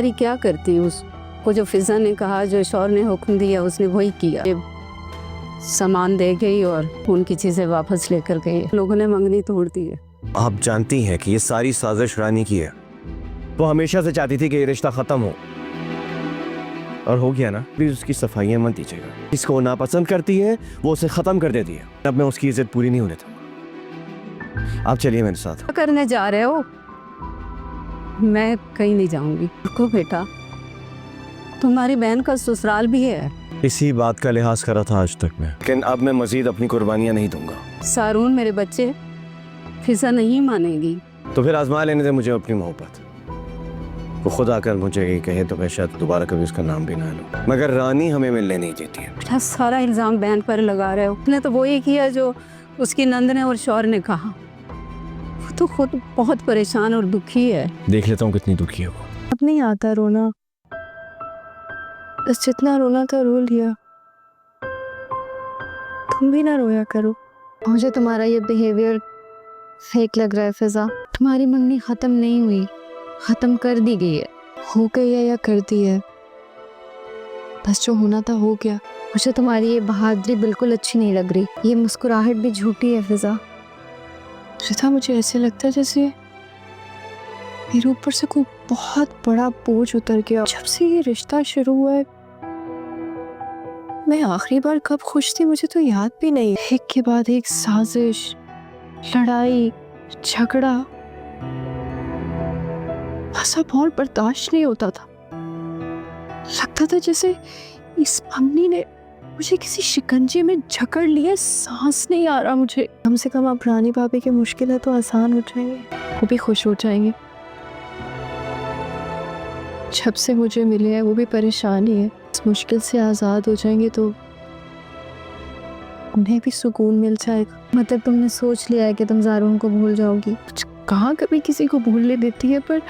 अरे क्या करती उस वो जो फिजा ने कहा, जो शौर ने हुक्म दिया उसने वही किया। सामान दे गई और उनकी चीजें वापस लेकर गई। लोगों ने मंगनी तोड़ दी है। आप जानती हैं कि ये सारी साजिश रानी की है। वो हमेशा से चाहती थी कि ये रिश्ता खत्म हो, और हो गया ना। प्लीज उसकी सफाइयां मत दीजिएगा। इसको वो नापसंद करती है, वो उसे खत्म कर देती है। अब मैं उसकी इज्जत पूरी नहीं होने दूंगा। आप चलिए मेरे साथ। क्या करने जा रहे हो? मैं कहीं नहीं जाऊंगी। रुको बेटा, तुम्हारी बहन का ससुराल भी है। इसी बात का लिहाज करा था आज तक मैं, लेकिन अब मैं मजीद अपनी कुर्बानियां नहीं दूंगा। सारून मेरे बच्चे, फिजा नहीं मानेगी। तो फिर आजमा लेने दे मुझे अपनी मोहब्बत। वो खुद आकर मुझे ये कहे तो मैं शायद दोबारा कभी उसका नाम भी ना लूं, मगर रानी हमें मिलने नहीं देती है। बेटा सारा इल्जाम बहन पर लगा रहे हो। उसने तो वही किया जो उसकी नंद ने और शौर ने कहा। वो तो खुद बहुत परेशान और दुखी है। देख लेता हूँ कितनी दुखी है वो। अब नहीं आता रोना, बस जितना रोना था रो लिया। तुम भी ना रोया करो। मुझे तुम्हारा ये बिहेवियर फेक लग रहा है फिजा। तुम्हारी मंगनी खत्म नहीं हुई, खत्म कर दी गई है। हो गई है या कर दी है, बस जो होना था हो गया। मुझे तुम्हारी ये बहादुरी बिल्कुल अच्छी नहीं लग रही। ये मुस्कुराहट भी झूठी है फिजा। फिजा मुझे ऐसे लगता है जैसे मेरे ऊपर से कोई बहुत बड़ा बोझ उतर गया। जब से ये रिश्ता शुरू हुआ है, मैं आखिरी बार कब खुश थी मुझे तो याद भी नहीं। एक के बाद एक साजिश, लड़ाई, झगड़ा, ऐसा बहुत बर्दाश्त नहीं होता था। लगता था जैसे इस मंगनी ने मुझे किसी शिकंजे में जकड़ लिया। सांस नहीं आ रहा मुझे। कम से कम अब रानी भाभी की मुश्किल है तो आसान हो जाएंगे, वो भी खुश हो जाएंगे। जब से मुझे मिले हैं वो भी परेशान ही है। इस मुश्किल से आज़ाद हो जाएंगे तो उन्हें भी सुकून मिल जाएगा। मतलब तुमने सोच लिया है कि तुम ज़ारून को भूल जाओगी? कहाँ कभी किसी को भूलने देती है, पर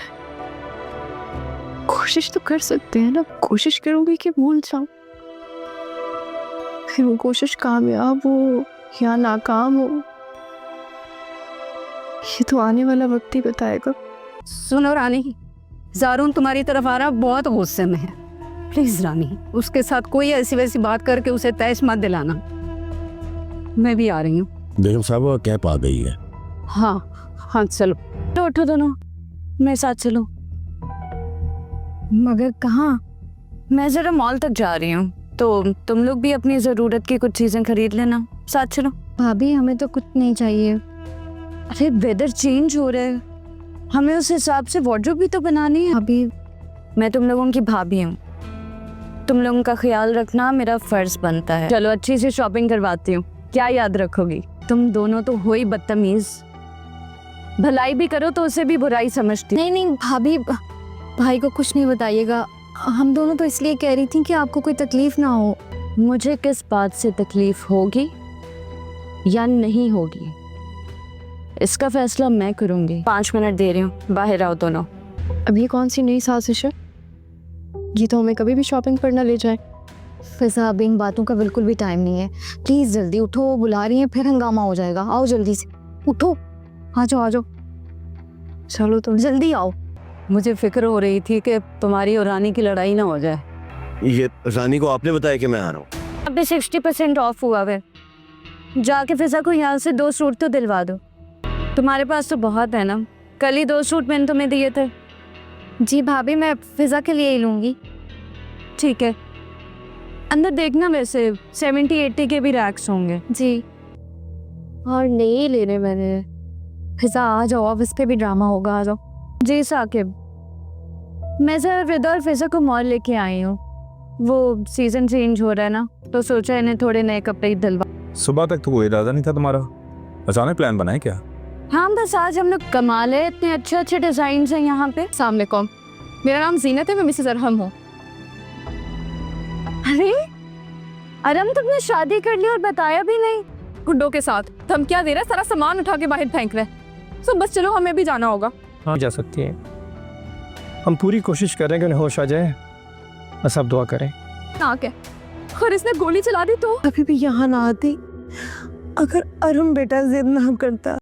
कोशिश तो कर सकते हैं ना। कोशिश करूंगी कि भूल जाऊं, फिर वो कोशिश कामयाब हो या नाकाम हो, ये तो आने वाला वक्त ही बताएगा। सुनो रानी, ज़ारून तुम्हारी तरफ आ रहा, बहुत गुस्से में है। प्लीज रानी, उसके साथ कोई ऐसी वैसी बात करके उसे तैश मत दिलाना। मैं भी आ रही हूँ। बेगम साहब वो कैब आ गई है। हाँ चलो। तो उठो दोनों, मेरे साथ चलो। मगर कहाँ? मैं जरा मॉल तक जा रही हूँ, तो तुम लोग भी अपनी ज़रूरत की कुछ चीज़ें खरीद लेना। साथ चलो। भाभी हमें तो कुछ नहीं चाहिए। अरे वेदर चेंज हो रहा है, हमें उस हिसाब से वार्डरोब भी तो बनानी है। भाभी मैं तुम लोगों की भाभी हूँ, तुम लोगों का ख्याल रखना मेरा फर्ज बनता है। चलो अच्छी सी शॉपिंग करवाती हूँ। क्या याद रखोगी? तुम दोनों तो हो ही बदतमीज। भलाई भी करो तो उसे भी बुराई समझती। नहीं भाभी, भाई को कुछ नहीं बताइएगा। हम दोनों तो इसलिए कह रही थी कि आपको कोई तकलीफ ना हो। मुझे किस बात से तकलीफ होगी या नहीं होगी, इसका फैसला मैं करूंगी। 5 मिनट दे रही हूँ, बाहर आओ दोनों। अब ये कौन सी नई साजिश है? ये तो हमें कभी भी शॉपिंग पर ना ले जाए। फिजा अब इन बातों का बिल्कुल भी टाइम नहीं है। प्लीज जल्दी उठो, वो बुला रही हैं, फिर हंगामा हो जाएगा। आओ जल्दी से, उठो, आ जाओ। चलो तुम जल्दी आओ। मुझे फिक्र हो रही थी कि तुम्हारी और रानी की लड़ाई ना हो जाए। ये रानी को आपने बताया कि मैं आ रहा हूँ? अभी 60% ऑफ हुआ है। जाके फिजा को यहाँ से 2 सूट तो दिलवा दो। तुम्हारे पास तो बहुत है ना, कल ही 2 सूट मैंने तुम्हें दिए थे। जी भाभी, मैं फिजा के लिए ही लूँगी। ठीक है, अंदर देखना, वैसे 70-80 के भी रैक्स होंगे। जी, और नहीं लेने मैंने। फिजा आ जाओ, अब इस पे भी ड्रामा होगा। आ जाओ। जी साकिब, मैं जरा रिदा और फिजा को मॉल लेके आई हूँ। वो सीजन चेंज हो रहा है ना, तो सोचा इन्हें थोड़े नए कपड़े दिलवा। सुबह तक तो कोई इरादा नहीं था तुम्हारा, अचानक प्लान बनाए क्या? हाँ बस आज हम लोग कमाल है, इतने अच्छे अच्छे डिजाइन हैं यहाँ पे। अस्सलाम वालेकुम, मेरा नाम जीनत है, मैं मिसेस अरहम हूँ। अरे अरम, तुमने शादी कर ली और बताया भी नहीं। गुड्डों के साथ धमकियाँ दे रहा है, सारा सामान उठा के बाहर फेंक रहे हैं। सो बस चलो, हमें भी जाना होगा। हाँ जा सकती है, हम पूरी कोशिश कर रहे हैं कि उन्हें होश आ जाए, बस आप दुआ करें। ना क्या, और इसने गोली चला दी तो? अभी भी यहाँ ना आती, अगर अरुण बेटा जिद ना करता।